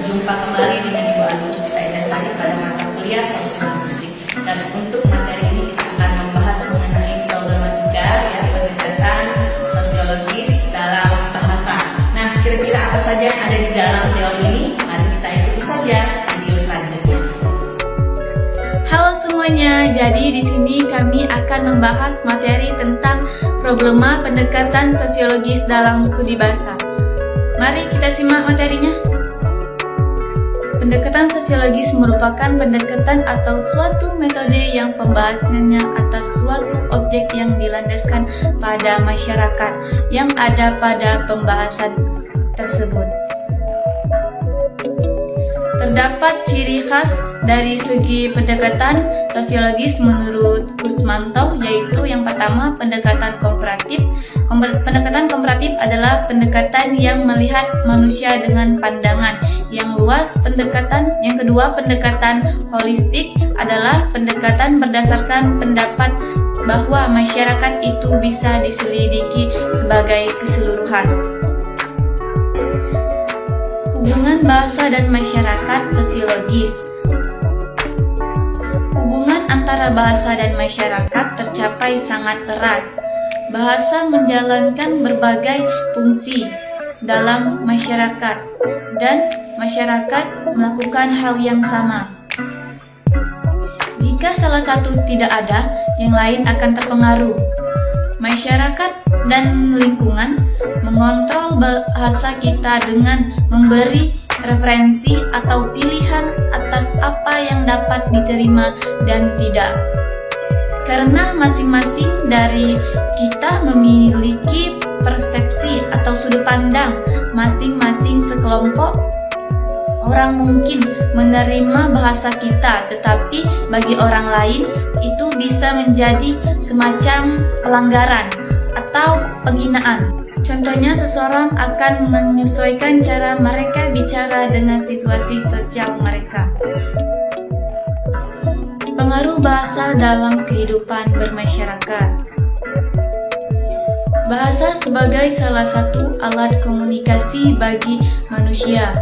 berjumpa kembali dengan Ibu Alu Cerita Indah pada mata kuliah Sosial Linguistik. Dan untuk materi ini kita akan membahas mengenai problematika pendekatan sosiologis dalam bahasa. Nah, kira-kira apa saja yang ada di dalam teori ini? Mari kita ikuti saja video selanjutnya. Halo semuanya, jadi di sini kami akan membahas materi tentang problema pendekatan sosiologis dalam studi bahasa. Mari kita simak materinya. Pendekatan sosiologis merupakan pendekatan atau suatu metode yang pembahasannya atas suatu objek yang dilandaskan pada masyarakat yang ada pada pembahasan tersebut. Terdapat ciri khas dari segi pendekatan sosiologis menurut Kusmanto, yaitu yang pertama pendekatan komparatif. Pendekatan komparatif adalah pendekatan yang melihat manusia dengan pandangan yang luas. Yang kedua, pendekatan holistik adalah pendekatan berdasarkan pendapat bahwa masyarakat itu bisa diselidiki sebagai keseluruhan. Hubungan bahasa dan masyarakat sosiologis. Hubungan antara bahasa dan masyarakat tercapai sangat erat. Bahasa menjalankan berbagai fungsi dalam masyarakat dan masyarakat melakukan hal yang sama. Jika salah satu tidak ada, yang lain akan terpengaruh. Masyarakat dan lingkungan mengontrol bahasa kita dengan memberi referensi atau pilihan atas apa yang dapat diterima dan tidak. Karena masing-masing dari kita memiliki persepsi atau sudut pandang masing-masing, sekelompok orang mungkin menerima bahasa kita, tetapi bagi orang lain itu bisa menjadi semacam pelanggaran atau penghinaan. Contohnya, seseorang akan menyesuaikan cara mereka bicara dengan situasi sosial mereka. Pengaruh bahasa dalam kehidupan bermasyarakat. Bahasa sebagai salah satu alat komunikasi bagi manusia.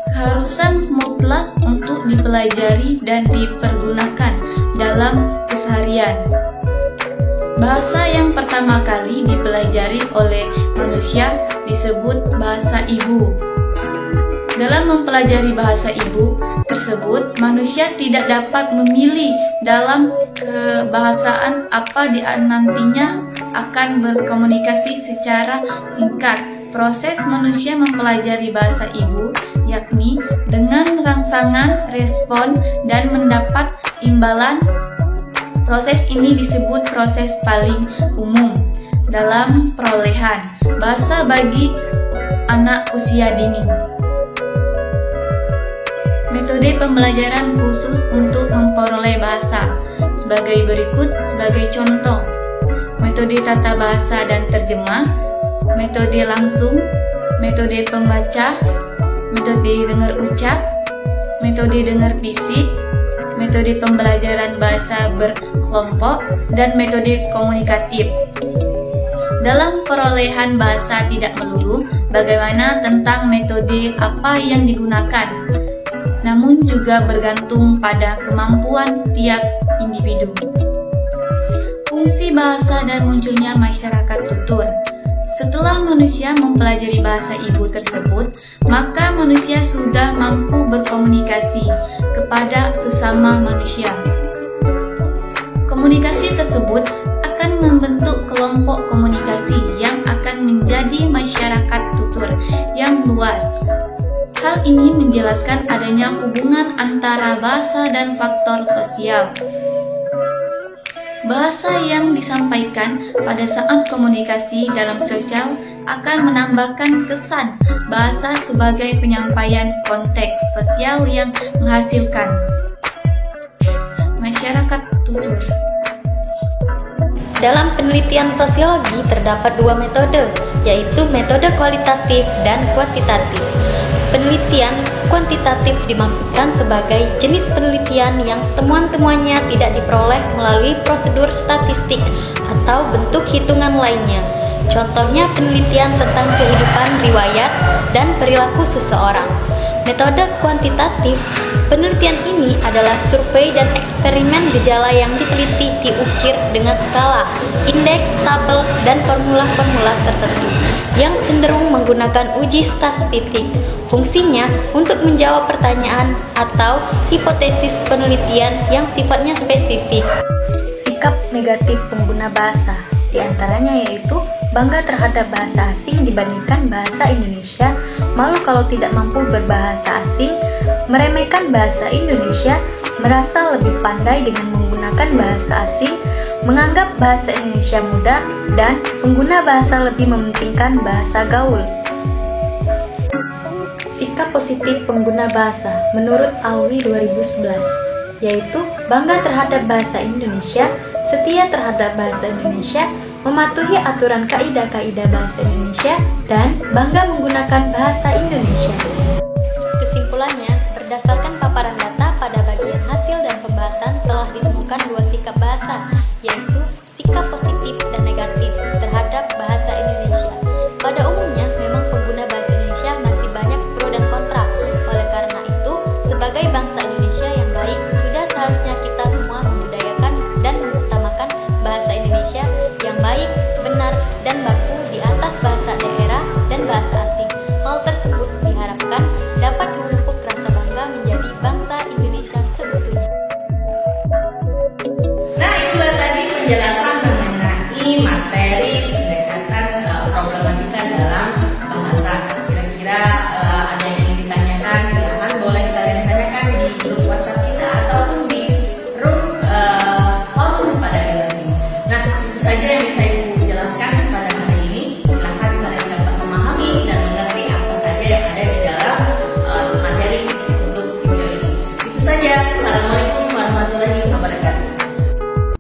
Keharusan mutlak untuk dipelajari dan dipergunakan dalam keseharian. Bahasa yang pertama kali dipelajari oleh manusia disebut bahasa ibu. Dalam mempelajari bahasa ibu tersebut, manusia tidak dapat memilih dalam kebahasaan apa nantinya akan berkomunikasi secara singkat. Proses manusia mempelajari bahasa ibu yakni dengan rangsangan, respon, dan mendapat imbalan. Proses ini disebut proses paling umum dalam perolehan bahasa bagi anak usia dini. Metode pembelajaran khusus untuk memperoleh bahasa sebagai berikut sebagai contoh: metode tata bahasa dan terjemah, metode langsung, metode pembaca, metode dengar ucap, metode dengar fisik, metode pembelajaran bahasa berkelompok, dan metode komunikatif. Dalam perolehan bahasa tidak melulu bagaimana tentang metode apa yang digunakan, namun juga bergantung pada kemampuan tiap individu. Fungsi bahasa dan munculnya masyarakat tutur. Setelah manusia mempelajari bahasa ibu tersebut, maka manusia sudah mampu berkomunikasi kepada sesama manusia. Komunikasi tersebut akan membentuk kelompok komunikasi yang akan menjadi masyarakat tutur yang luas. Hal ini menjelaskan adanya hubungan antara bahasa dan faktor sosial. Bahasa yang disampaikan pada saat komunikasi dalam sosial akan menambahkan kesan bahasa sebagai penyampaian konteks sosial yang menghasilkan masyarakat tutur. Dalam penelitian sosiologi terdapat dua metode, yaitu metode kualitatif dan kuantitatif. Penelitian kuantitatif dimaksudkan sebagai jenis penelitian yang temuan-temuannya tidak diperoleh melalui prosedur statistik atau bentuk hitungan lainnya. Contohnya penelitian tentang kehidupan riwayat dan perilaku seseorang. metode kuantitatif. Penelitian ini adalah survei dan eksperimen gejala yang diteliti diukir dengan skala, indeks, tabel, dan formula-formula tertentu yang cenderung menggunakan uji statistik. Fungsinya untuk menjawab pertanyaan atau hipotesis penelitian yang sifatnya spesifik. Sikap negatif pengguna bahasa, di antaranya yaitu bangga terhadap bahasa asing dibandingkan bahasa Indonesia, malu kalau tidak mampu berbahasa asing, meremehkan bahasa Indonesia, merasa lebih pandai dengan menggunakan bahasa asing, menganggap bahasa Indonesia mudah, dan pengguna bahasa lebih mementingkan bahasa gaul. Sikap positif pengguna bahasa menurut Awi 2011 yaitu bangga terhadap bahasa Indonesia, setia terhadap bahasa Indonesia, mematuhi aturan kaidah-kaidah bahasa Indonesia, dan bangga menggunakan bahasa Indonesia. Kesimpulannya, berdasarkan paparan data pada bagian hasil dan pembahasan telah ditemukan dua sikap bahasa, yaitu sikap positif dan negatif terhadap bahasa Indonesia. Pada umumnya, memang pengguna bahasa Indonesia masih banyak pro dan kontra. Oleh karena itu, sebagai bangsa Indonesia yang baik, sudah seharusnya kita semua membudayakan dan mengutamakan bahasa Indonesia yang baik, benar, dan baku di atas bahasa daerah dan bahasa asing. Hal tersebut diharapkan dapat memupuk rasa bangga menjadi bangsa Indonesia seutuhnya. Nah, itulah tadi penjelasan mengenai materi pendekatan problematika dalam bahasa. Kira-kira ada yang ingin ditanyakan, silahkan boleh kalian tanyakan di grup WhatsApp